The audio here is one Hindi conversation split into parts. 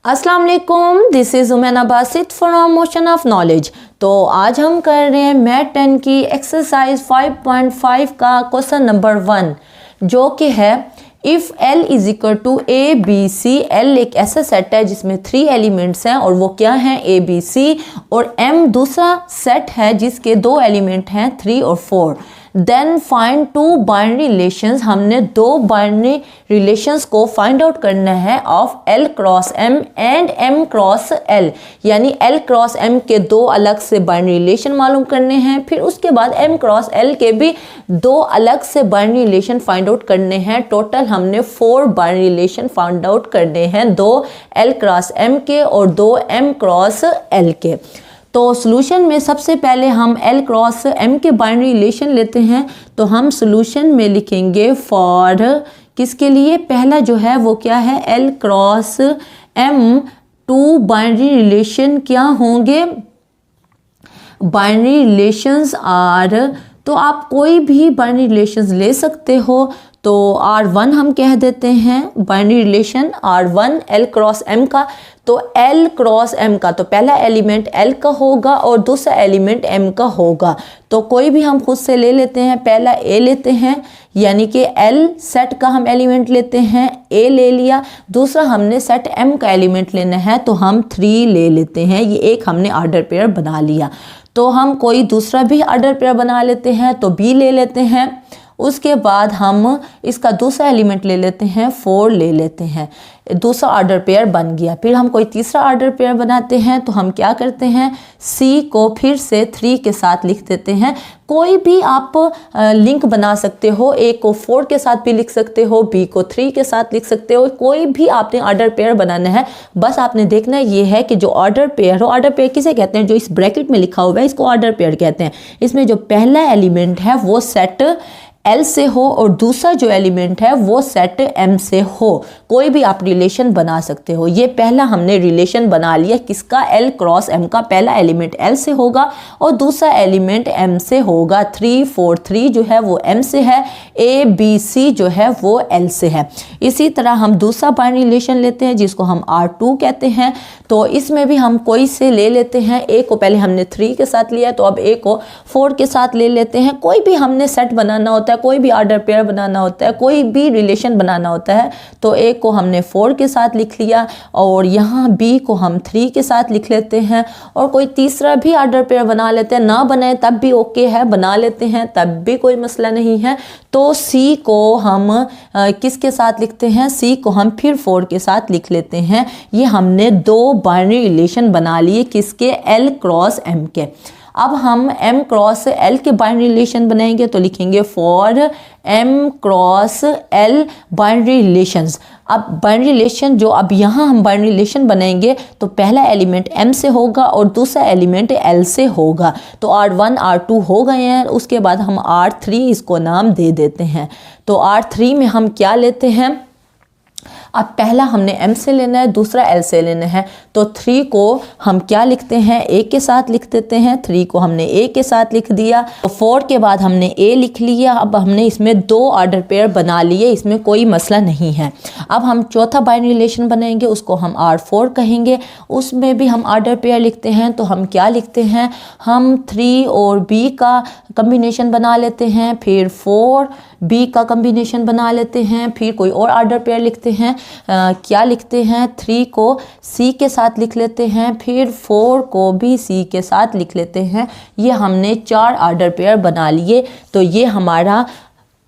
अस्सलाम वालेकुम, this is Umaina Basit from Motion of Knowledge. तो आज हम कर रहे हैं मैथ 10 की एक्सरसाइज 5.5 का क्वेश्चन नंबर 1, जो कि है if L is equal to A B C. L एक ऐसा सेट है जिसमें 3 एलिमेंट्स हैं और वो क्या हैं, ए बी सी, और M दूसरा सेट है जिसके 2 एलिमेंट हैं 3 और 4। Then find 2 binary relations. हमने 2 बाइनरी रिलेशंस को फाइंड आउट करना है of L cross M and M cross L, यानी L क्रॉस M के 2 अलग से बाइनरी रिलेशन मालूम करने हैं। फिर उसके बाद M क्रॉस L के भी 2 अलग से बाइनरी रिलेशन फाइंड आउट करने हैं। टोटल हमने 4 बाइनरी रिलेशन फाइंड आउट करने हैं, 2 L क्रॉस M के और 2 M क्रॉस L के। तो सॉल्यूशन में सबसे पहले हम L क्रॉस M के बाइनरी रिलेशन लेते हैं। तो हम सॉल्यूशन में लिखेंगे फॉर किसके लिए, पहला जो है वो क्या है, L cross M। 2 binary relation क्या होंगे, बाइनरी रिलेशंस आर, तो आप कोई भी बाइनरी रिलेशंस ले सकते हो। तो R1 हम कह देते हैं binary relation R1 L cross M का। तो L क्रॉस M का तो पहला एलिमेंट L का होगा और दूसरा एलिमेंट M का होगा। तो कोई भी हम खुद से ले लेते हैं, पहला A लेते हैं, यानी कि L सेट का हम एलिमेंट लेते हैं, A ले लिया। दूसरा हमने सेट M का एलिमेंट लेना है तो हम 3 ले लेते हैं। ये एक हमने ऑर्डर पेयर बना लिया। तो हम कोई दूसरा भी ऑर्डर पेयर बना लेते हैं, तो B ले लेते हैं। उसके बाद हम इसका दूसरा एलिमेंट ले लेते हैं, 4 ले लेते हैं। दूसरा ऑर्डर पेयर बन गया। फिर हम कोई तीसरा ऑर्डर पेयर बनाते हैं, तो हम क्या करते हैं, C को फिर से 3 के साथ लिख देते हैं। कोई भी आप लिंक बना सकते हो, A को 4 के साथ भी लिख सकते हो, B को 3 के साथ लिख सकते हो। कोई भी आपने ऑर्डर पेयर बनाना है, बस आपने देखना ये है कि जो ऑर्डर पेयर हो, ऑर्डर पेयर किसे कहते हैं, जो इस ब्रैकेट में लिखा हुआ है इसको ऑर्डर पेयर कहते हैं। इसमें जो पहला एलिमेंट है वो सेट L से हो और दूसरा जो एलिमेंट है वो सेट M से हो। कोई भी आप रिलेशन बना सकते हो। ये पहला हमने रिलेशन बना लिया किसका, L क्रॉस M का। पहला एलिमेंट L से होगा और दूसरा एलिमेंट M से होगा। 3 4 3 जो है वो M से है, A B C जो है वो L से है। इसी तरह हम दूसरा बाइनरी रिलेशन लेते हैं जिसको हम R2 कहते हैं। तो इसमें भी हम कोई से ले लेते हैं। A को पहले हमने 3 के साथ लिया, तो अब A को 4 के साथ ले लेते हैं। कोई भी हमने सेट बनाना होता है, कोई भी ऑर्डर पेयर बनाना होता है, कोई भी रिलेशन बनाना होता है, तो A को हमने 4 के साथ लिख लिया और यहाँ B को हम 3 के साथ लिख लेते हैं। और कोई तीसरा भी ऑर्डर पेयर बना लेते हैं, ना बनाए तब भी ओके है, बना लेते हैं तब भी कोई मसला नहीं है। तो C को हम किसके साथ लिखते हैं, C को हम फिर 4 के साथ लिख लेते हैं। ये हमने 2 बाइनरी रिलेशन बना लिए किसके, L क्रॉस M के। अब हम M क्रॉस L के बाइनरी रिलेशन बनाएंगे, तो लिखेंगे for M cross L binary relations. अब बाइनरी रिलेशन जो अब यहाँ हम बाइनरी रिलेशन बनाएंगे, तो पहला एलिमेंट M से होगा और दूसरा एलिमेंट L से होगा। तो R1 R2 हो गए हैं। उसके बाद हम R3 इसको नाम दे देते हैं। तो R3 में हम क्या लेते हैं, अब पहला हमने M से लेना है, दूसरा L से लेना है। तो 3 को हम क्या लिखते हैं, A के साथ लिख देते हैं। 3 को हमने A के साथ लिख दिया। तो 4 के बाद हमने A लिख लिया। अब हमने इसमें 2 ऑर्डर पेयर बना लिए, इसमें कोई मसला नहीं है। अब हम चौथा बाइनरी रिलेशन बनाएंगे, उसको हम R4 कहेंगे। उसमें भी हम ऑर्डर पेयर लिखते हैं। तो हम क्या लिखते हैं, हम 3 और B का कम्बिनेशन बना लेते हैं, फिर 4 B का कम्बिनेशन बना लेते हैं, फिर कोई और ऑर्डर पेयर लिखते हैं। क्या लिखते हैं, 3 को C के साथ लिख लेते हैं, फिर 4 को भी C के साथ लिख लेते हैं। ये हमने 4 ऑर्डर पेयर बना लिए। तो ये हमारा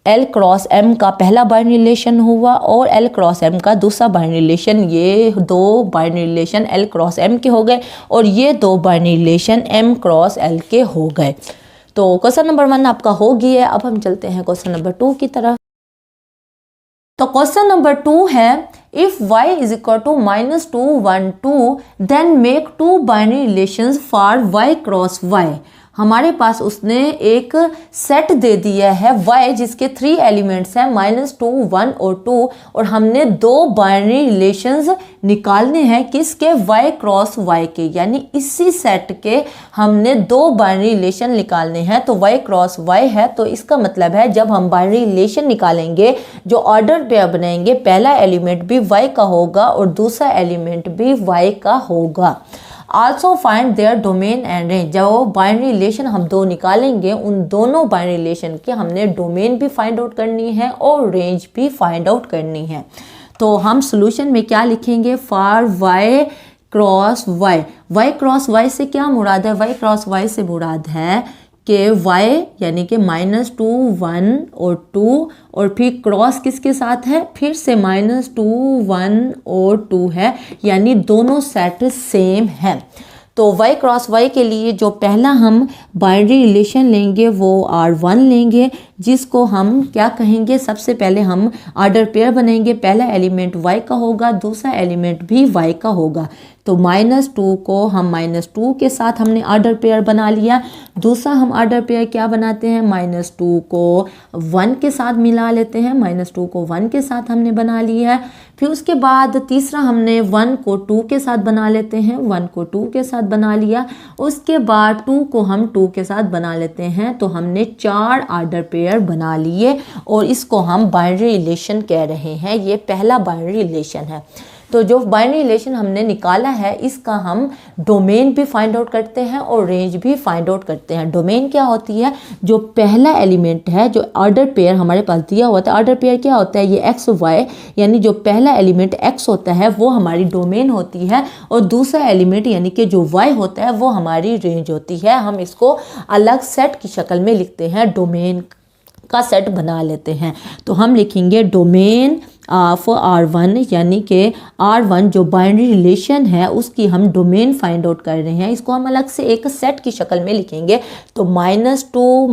L क्रॉस M का पहला बाइनरी रिलेशन हुआ और L क्रॉस M का दूसरा बाइनरी रिलेशन। ये 2 binary relation L cross M के हो गए और ये 2 binary relation M cross L के हो गए। तो क्वेश्चन नंबर 1 आपका हो गया है। अब हम चलते हैं क्वेश्चन नंबर 2 की तरफ। तो क्वेश्चन नंबर 2 है if y is equal to -2 1 2 then make 2 binary relations for y cross y। हमारे पास उसने एक सेट दे दिया है y जिसके 3 एलिमेंट्स हैं -2, 1 और 2, और हमने 2 बाइनरी रिलेशंस निकालने हैं किसके, y क्रॉस y के, यानी इसी सेट के हमने 2 बाइनरी रिलेशन निकालने हैं। तो y क्रॉस y है, तो इसका मतलब है जब हम बाइनरी रिलेशन निकालेंगे जो ऑर्डर पेयर बनाएंगे, पहला एलिमेंट भी y का होगा और दूसरा एलिमेंट भी y का होगा। Also find there domain and range, जो बाइनरी रिलेशन हम 2 निकालेंगे उन दोनों बाइनरी रिलेशन के हमने डोमेन भी फाइंड आउट करनी है और रेंज भी फाइंड आउट करनी है। तो हम सोल्यूशन में क्या लिखेंगे, for y cross y cross y से क्या मुराद है, y क्रॉस y से मुराद है कि y यानी कि -2, 1 और 2, और फिर क्रॉस किसके साथ है, फिर से -2, 1 और 2 है, यानी दोनों सेट सेम है। तो y क्रॉस y के लिए जो पहला हम बाइनरी रिलेशन लेंगे वो R1 लेंगे, जिसको हम क्या कहेंगे, सबसे पहले हम ऑर्डर पेयर बनाएंगे, पहला एलिमेंट y का होगा, दूसरा एलिमेंट भी y का होगा। तो -2 को हम -2 के साथ हमने ऑर्डर पेयर बना लिया। दूसरा हम ऑर्डर पेयर क्या बनाते हैं, -2 को 1 के साथ मिला लेते हैं, -2 को 1 के साथ हमने बना लिया है। फिर उसके बाद तीसरा हमने 1 को 2 के साथ बना लेते हैं, 1 को 2 के साथ बना लिया। उसके बाद 2 को हम 2 के साथ बना लेते हैं। तो हमने 4 ऑर्डर पेयर बना लिए और इसको हम बाइनरी रिलेशन कह रहे हैं। ये पहला बाइनरी रिलेशन है। तो जो बाइनरी रिलेशन हमने निकाला है इसका हम डोमेन भी फाइंड आउट करते हैं और रेंज भी फाइंड आउट करते हैं। डोमेन क्या होती है, जो पहला एलिमेंट है, जो ऑर्डर पेयर हमारे पास दिया हुआ था, ऑर्डर पेयर क्या होता है, ये x y, यानी जो पहला एलिमेंट x होता है वो हमारी डोमेन होती है और दूसरा एलिमेंट यानी कि जो y होता है वो हमारी रेंज होती है। हम इसको अलग सेट की शक्ल में लिखते हैं, डोमेन का सेट बना लेते हैं। तो हम लिखेंगे डोमेन ऑफ R1, यानी कि R1 जो बाइनरी रिलेशन है उसकी हम डोमेन फाइंड आउट कर रहे हैं, इसको हम अलग से एक सेट की शक्ल में लिखेंगे। तो -2,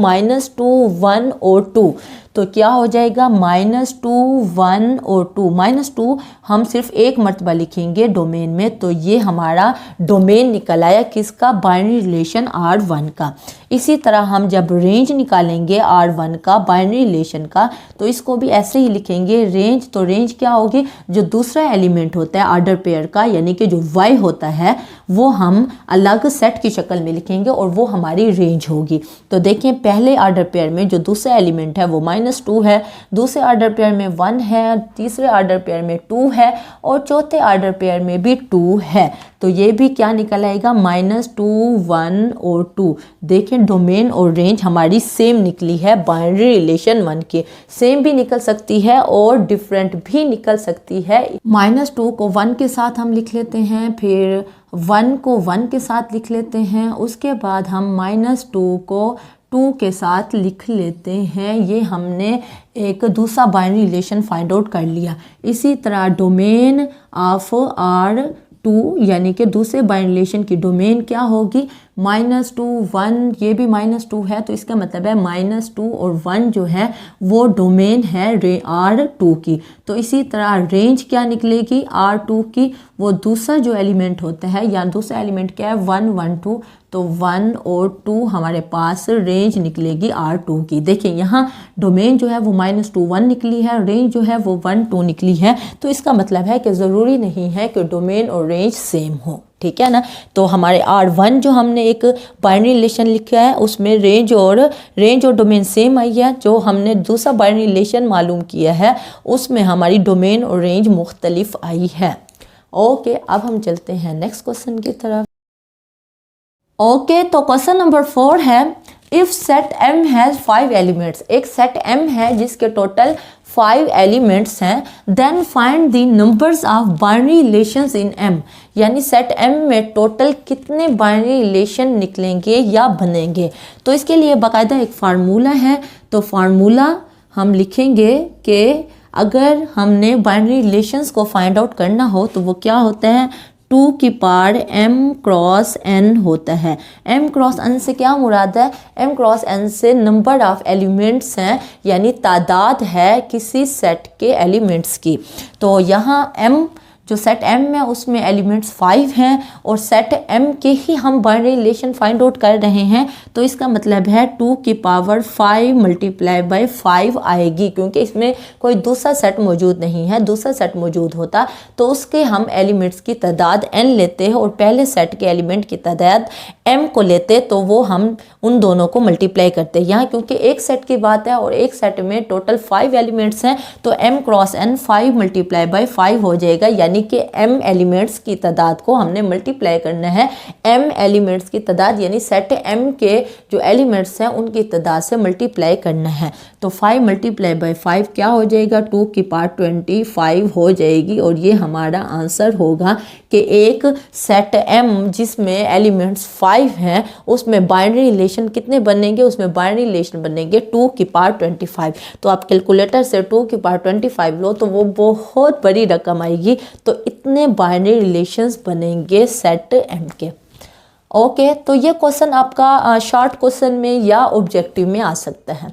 1 और 2, तो क्या हो जाएगा, -2, 1 और 2। -2 हम सिर्फ एक मर्तबा लिखेंगे डोमेन में, तो ये हमारा डोमेन निकल आया किसका, बाइनरी रिलेशन R1 का। इसी तरह हम जब रेंज निकालेंगे R1 का, बाइनरी रिलेशन का, तो इसको भी ऐसे ही लिखेंगे रेंज। तो रेंज क्या होगी, जो दूसरा एलिमेंट होता है ऑर्डर पेयर का, यानी कि जो y होता है वो हम अलग सेट की शक्ल में लिखेंगे और वो हमारी रेंज होगी। तो देखें, पहले ऑर्डर पेयर में जो दूसरा एलिमेंट है वो -2 है, दूसरे ऑर्डर पेयर में 1 है, तीसरे ऑर्डर पेयर में 2 है और चौथे ऑर्डर पेयर में भी 2 है। तो ये भी क्या निकल आएगा, -2, 1 और 2। देखें, डोमेन और रेंज हमारी सेम निकली है, बाइनरी रिलेशन 1 के। सेम भी निकल सकती है और डिफरेंट भी निकल सकती है। -2 को 1 के साथ हम लिख लेते हैं, फिर 1 को 1 के साथ लिख लेते हैं, उसके बाद हम -2 को 2 के साथ लिख लेते हैं। ये हमने एक दूसरा बाइनरी रिलेशन फाइंड आउट कर लिया। इसी तरह डोमेन ऑफ R2, यानी कि दूसरे बाइनरी रिलेशन की डोमेन क्या होगी, -2, 1, ये भी -2 है, तो इसका मतलब है -2 और 1 जो है वो डोमेन है R2 की। तो इसी तरह रेंज क्या निकलेगी R2 की, वो दूसरा जो एलिमेंट होता है, या दूसरा एलिमेंट क्या है, 1, 1, 2, तो 1 और 2 हमारे पास रेंज निकलेगी R2 की। देखिए यहाँ डोमेन जो है वो -2, 1 निकली है, रेंज जो है वो 1, 2 निकली है। तो इसका मतलब है कि ज़रूरी नहीं है कि डोमेन और रेंज सेम हो, ठीक है ना। तो हमारे R1 जो हमने एक बाइनरी रिलेशन लिखा है उसमें रेंज और डोमेन सेम आई है। जो हमने दूसरा बाइनरी रिलेशन मालूम किया है उसमें हमारी डोमेन और रेंज मुख्तलिफ आई है। ओके, अब हम चलते हैं नेक्स्ट क्वेश्चन की तरफ। ओके, तो क्वेश्चन नंबर 4 है, if set M has 5 elements, एक सेट M है जिसके टोटल 5 एलिमेंट्स हैं, then find the numbers of binary relations in M, यानी सेट M में टोटल कितने बाइनरी रिलेशन निकलेंगे या बनेंगे। तो इसके लिए बाकायदा एक फार्मूला है। तो फार्मूला हम लिखेंगे कि अगर हमने बाइनरी रिलेशंस को फाइंड आउट करना हो तो वो क्या होता है, 2 की पावर m क्रॉस n होता है। m क्रॉस n से क्या मुराद है, m क्रॉस n से नंबर ऑफ एलिमेंट्स हैं, यानी तादाद है किसी सेट के एलिमेंट्स की। तो यहाँ m जो सेट M में उसमें एलिमेंट्स 5 हैं और सेट M के ही हम बाइनरी रिलेशन फाइंड आउट कर रहे हैं, तो इसका मतलब है 2 की पावर 5 मल्टीप्लाई बाय 5 आएगी, क्योंकि इसमें कोई दूसरा सेट मौजूद नहीं है। दूसरा सेट मौजूद होता तो उसके हम एलिमेंट्स की तादाद n लेते हैं और पहले सेट के एलिमेंट की तादाद m को लेते, तो वो हम उन दोनों को मल्टीप्लाई करते हैं। यहाँ क्योंकि एक सेट की बात है और एक सेट में टोटल 5 एलिमेंट्स हैं, तो m cross n 5 multiply by 5 हो जाएगा, यानी कि m एलिमेंट्स की तादाद को हमने मल्टीप्लाई करना है m एलिमेंट्स की तादाद, यानी सेट m के जो एलिमेंट्स हैं उनकी तादाद से मल्टीप्लाई करना है। तो 5 मल्टीप्लाई बाय 5 क्या हो जाएगा, 2 की पावर 25 हो जाएगी। और ये हमारा आंसर होगा कि एक सेट m जिसमें एलिमेंट्स 5 हैं उसमें बाइनरी रिलेशन कितने बनेंगे, उसमें बाइनरी रिलेशन बनेंगे 2 की पावर 25। तो आप कैलकुलेटर से 2 की पावर 25 लो तो वो बहुत बड़ी रकम आएगी। तो इतने बाइनरी रिलेशंस बनेंगे सेट m के। ओके, तो ये क्वेश्चन आपका शॉर्ट क्वेश्चन में या ऑब्जेक्टिव में आ सकता है।